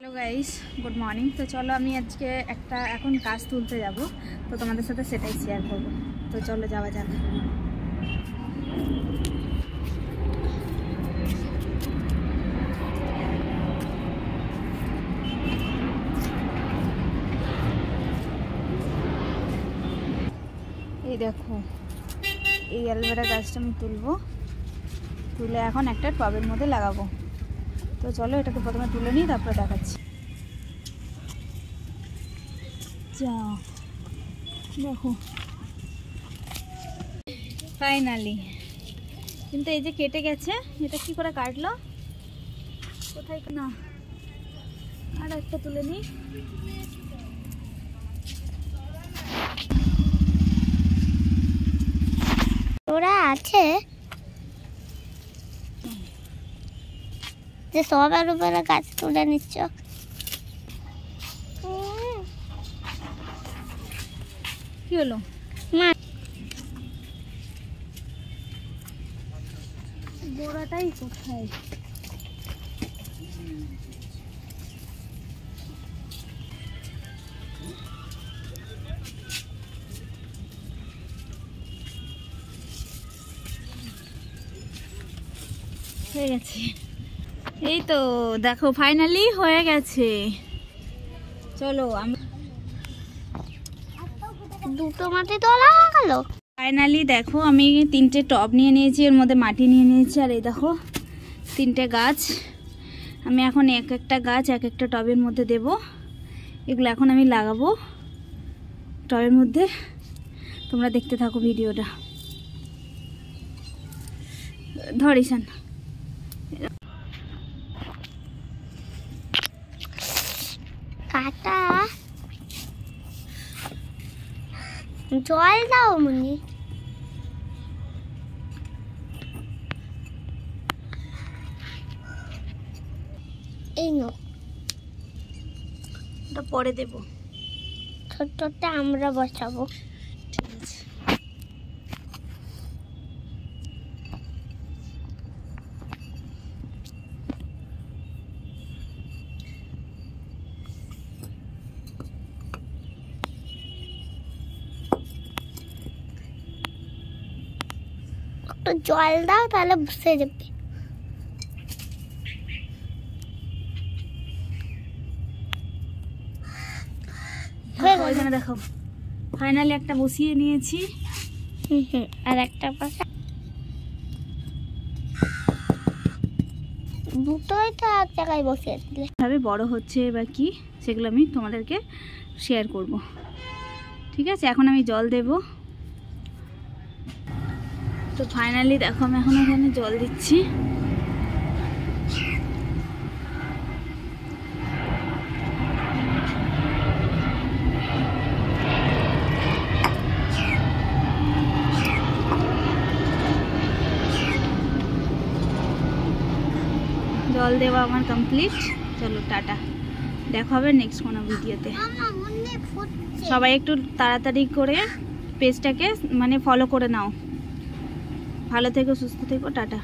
Hello guys good morning. तो चलो আমি আজকে একটা এখন কাজ তুলতে যাব, তো তোমাদের সাথে সেটাই শেয়ার করব। তো চলো যাওয়া যাক। এই দেখো এই অ্যালোভেরা গাছটা আমি তুলবো, তুলে এখন একটা টবের মধ্যে লাগাবো। তো চলো এটাকে প্রথমে তুলে নিই, তারপরে দেখাচ্ছি। যা দেখো ফাইনালি, কিন্তু এই যে কেটে গেছে, এটা কি করে কাটলো, কোথায় না, আর একটা তুলে নিই। ওরা আছে যে সবার উপরে গাছ তুলে নিচ্ছ, কি হলো মা গোড়াটাই কোথায়? হয়ে গেছে, এই তো দেখো ফাইনালি হয়ে গেছে। চলো আমরা দুটো মাটি তোলা গেল। ফাইনালি দেখো আমি তিনটে টব নিয়ে নিয়েছি, এর মধ্যে মাটি নিয়ে নিয়েছি, আর এই দেখো তিনটে গাছ। আমি এখন এক একটা গাছ এক একটা টবের মধ্যে দেব। এগুলো এখন আমি লাগাবো টবের মধ্যে, তোমরা দেখতে থাকো ভিডিওটা। ধরিসান কাটা জল দাও মনি, এই নো ওটা পরে দেব, ছোটটা আমরা বসাবো। ঠিক আছে। একটু জল দাও তাহলে বসে যাবে। ওইখানে দেখো ফাইনালি একটা বসিয়ে নিয়েছি। আর একটা পাশে দুটোই তো এক জায়গায় বসিয়ে দিলে। ভাবে বড় হচ্ছে বা কি সেগুলো আমি তোমাদেরকে শেয়ার করব, ঠিক আছে। এখন আমি জল দেব। তো ফাইনালি দেখো আমি এখন এখানে জল দিচ্ছি। জল দেওয়া আমার কমপ্লিট। চলো টাটা, দেখা হবে নেক্সট কোনো ভিডিওতে। সবাই একটু তাড়াতাড়ি করে পেজটাকে ফলো করে নাও। ভালো থেকো, সুস্থ থেকো, টাটা।